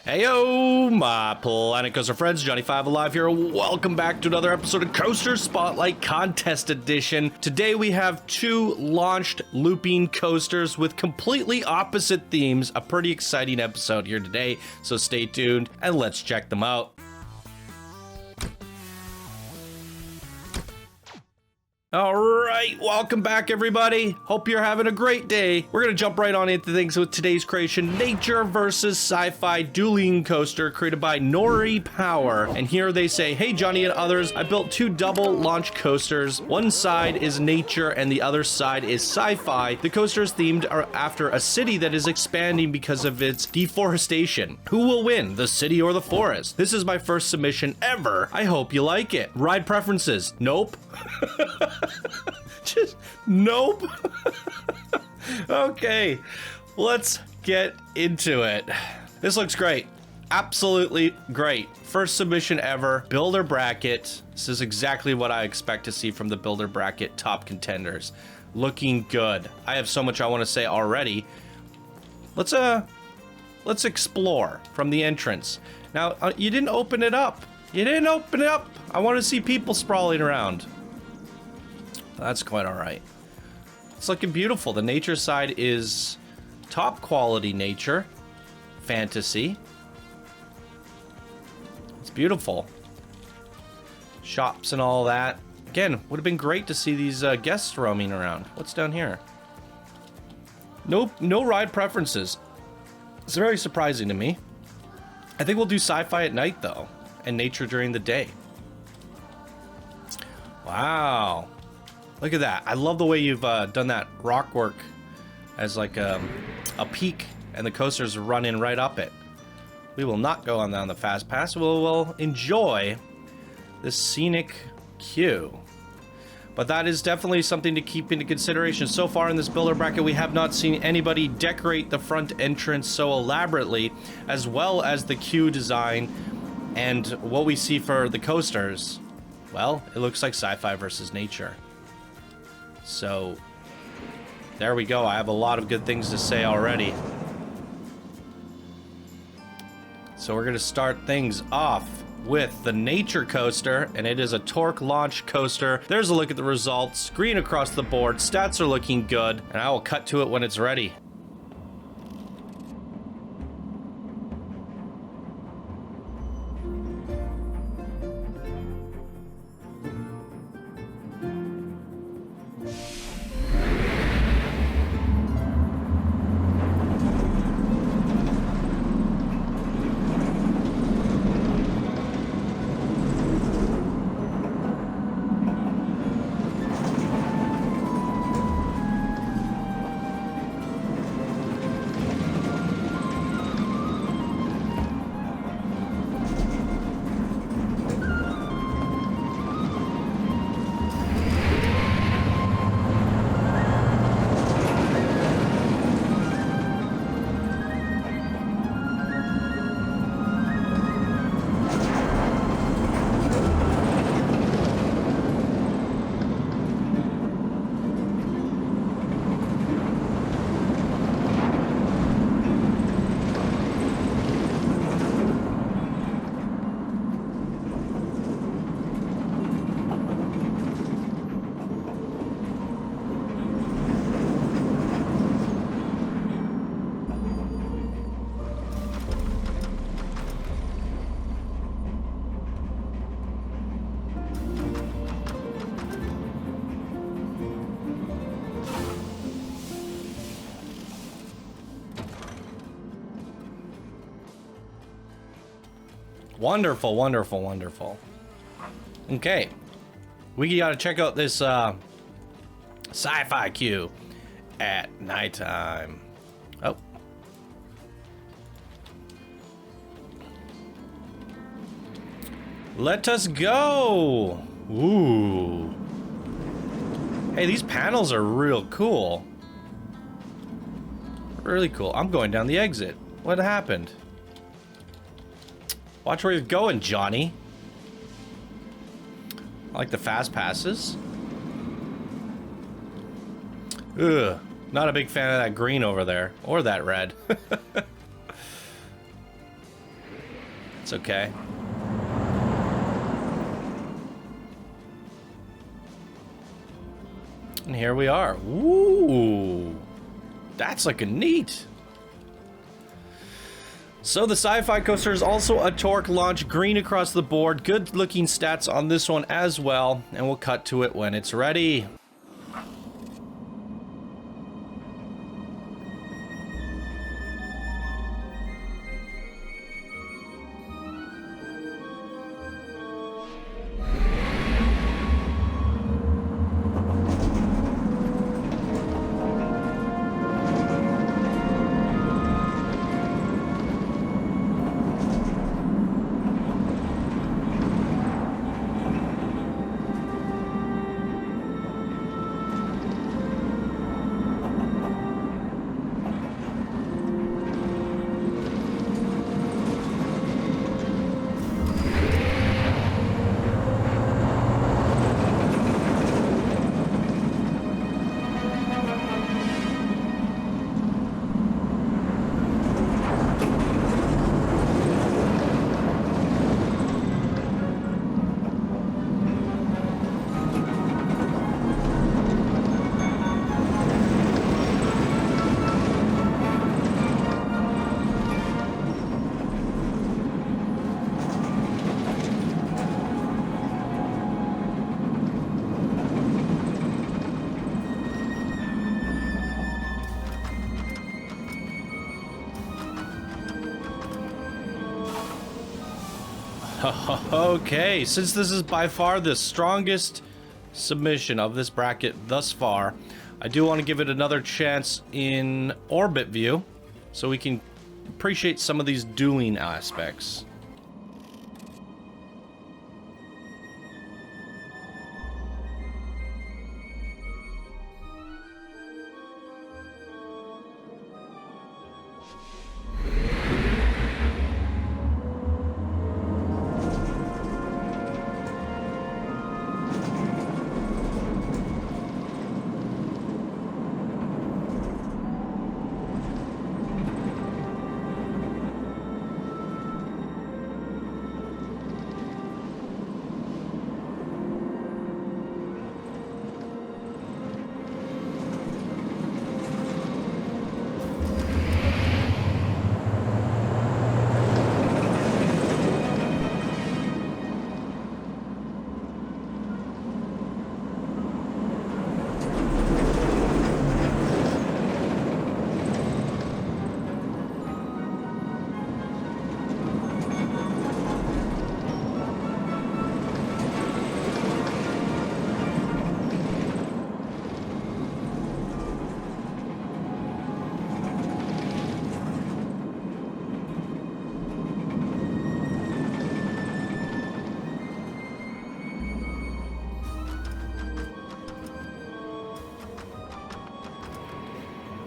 Heyo, my Planet Coaster friends, Johnny5 Alive here. Welcome back to another episode of Coaster Spotlight Contest Edition. Today we have two launched looping coasters with completely opposite themes. A pretty exciting episode here today, so stay tuned and let's check them out. Alright, welcome back everybody. Hope you're having a great day. We're gonna jump right on into things with today's creation, Nature versus Sci-Fi Dueling Coaster, created by knorriepower. And here they say, hey Johnny and others, I built two double launch coasters. One side is nature and the other side is sci-fi. The coaster is themed after a city that is expanding because of its deforestation. Who will win, the city or the forest? This is my first submission ever. I hope you like it. Ride preferences? Nope. Just nope. Okay, let's get into it. This looks great. Absolutely great. First submission ever. Builder bracket. This is exactly what I expect to see from the builder bracket top contenders. Looking good. I have so much I want to say already. Let's explore from the entrance. Now, you didn't open it up. You didn't open it up. I want to see people sprawling around. That's quite all right. It's looking beautiful. The nature side is top quality nature, fantasy. It's beautiful. Shops and all that. Again, would have been great to see these guests roaming around. What's down here? Nope, no ride preferences. It's very surprising to me. I think we'll do sci-fi at night though, and nature during the day. Wow. Look at that. I love the way you've done that rock work as like a peak, and the coasters running right up it. We will not go on down the fast pass. We'll enjoy this scenic queue. But that is definitely something to keep into consideration. So far in this builder bracket, we have not seen anybody decorate the front entrance so elaborately, as well as the queue design and what we see for the coasters. Well, it looks like sci-fi versus nature. So, there we go. I have a lot of good things to say already. So we're going to start things off with the nature coaster, and it is a torque launch coaster. There's a look at the results. Green across the board. Stats are looking good, and I will cut to it when it's ready. Wonderful, wonderful, wonderful. Okay. We gotta check out this sci-fi queue at nighttime. Oh. Let us go. Ooh. Hey, these panels are real cool. Really cool. I'm going down the exit. What happened? Watch where you're going, Johnny. I like the fast passes. Ugh. Not a big fan of that green over there. Or that red. It's okay. And here we are. Ooh. That's looking neat. So the Sci-Fi Coaster is also a torque launch, green across the board. Good looking stats on this one as well. And we'll cut to it when it's ready. Okay, since this is by far the strongest submission of this bracket thus far, I do want to give it another chance in orbit view so we can appreciate some of these dueling aspects.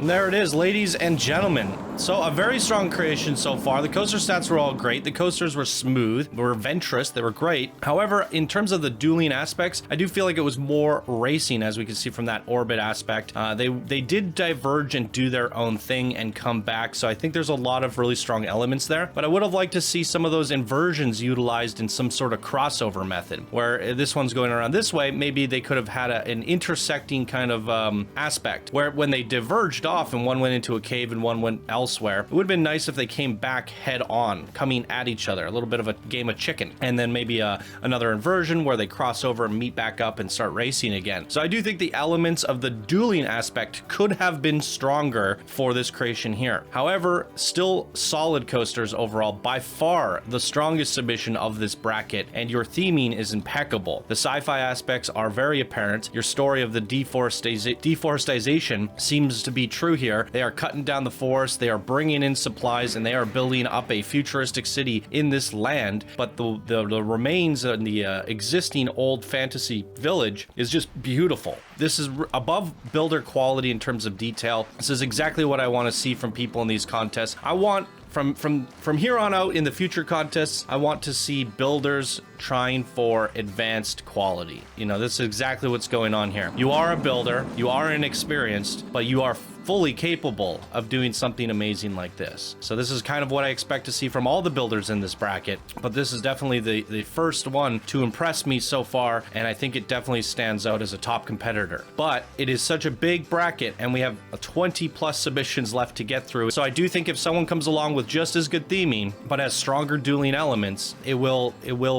And there it is, ladies and gentlemen. So a very strong creation so far. The coaster stats were all great. The coasters were smooth, they were venturous, they were great. However, in terms of the dueling aspects, I do feel like it was more racing, as we can see from that orbit aspect. They did diverge and do their own thing and come back. So I think there's a lot of really strong elements there. But I would have liked to see some of those inversions utilized in some sort of crossover method, where this one's going around this way. Maybe they could have had an intersecting kind of aspect, where when they diverged off and one went into a cave and one went elsewhere, it would have been nice if they came back head on, coming at each other, a little bit of a game of chicken, and then maybe another inversion where they cross over and meet back up and start racing again. So I do think the elements of the dueling aspect could have been stronger for this creation here. However, still solid coasters overall, by far the strongest submission of this bracket, and your theming is impeccable. The sci-fi aspects are very apparent. Your story of the deforestation seems to be true here. They are cutting down the forest, they are bringing in supplies, and they are building up a futuristic city in this land. But the remains in the existing old fantasy village is just beautiful. This is above builder quality in terms of detail. This is exactly what I want to see from people in these contests. I want from here on out in the future contests, I want to see builders trying for advanced quality. You know, this is exactly what's going on here. You are a builder, you are inexperienced, but you are fully capable of doing something amazing like this. So this is kind of what I expect to see from all the builders in this bracket, but this is definitely the first one to impress me so far, and I think it definitely stands out as a top competitor. But it is such a big bracket, and we have 20 plus submissions left to get through, so I do think if someone comes along with just as good theming, but has stronger dueling elements, it will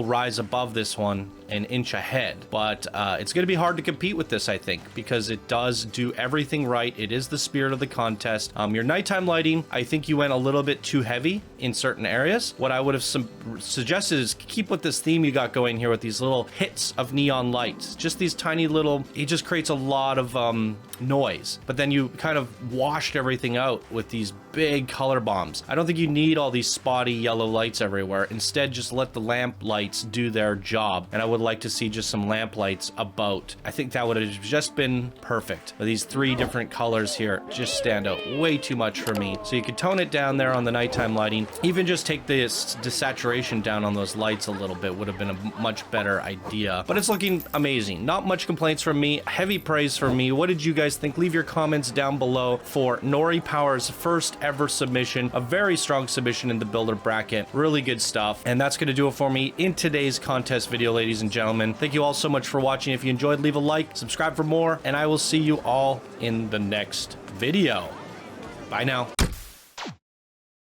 rise above this one an inch ahead. But it's going to be hard to compete with this, I think, because it does do everything right. It is the spirit of the contest. Your nighttime lighting, I think you went a little bit too heavy in certain areas. What I would have suggested is keep with this theme you got going here with these little hits of neon lights. Just these tiny little, it just creates a lot of noise. But then you kind of washed everything out with these big color bombs. I don't think you need all these spotty yellow lights everywhere. Instead, just let the lamp lights do their job. And I would like to see just some lamp lights about. I think that would have just been perfect. But these three different colors here just stand out way too much for me. So you could tone it down there on the nighttime lighting. Even just take the desaturation down on those lights a little bit would have been a much better idea. But it's looking amazing. Not much complaints from me. Heavy praise from me. What did you guys think? Leave your comments down below for knorriepower's first ever submission. A very strong submission in the builder bracket. Really good stuff. And that's going to do it for me in today's contest video, ladies and gentlemen. Thank you all so much for watching. If you enjoyed, leave a like, subscribe for more, and I will see you all in the next video. Bye now.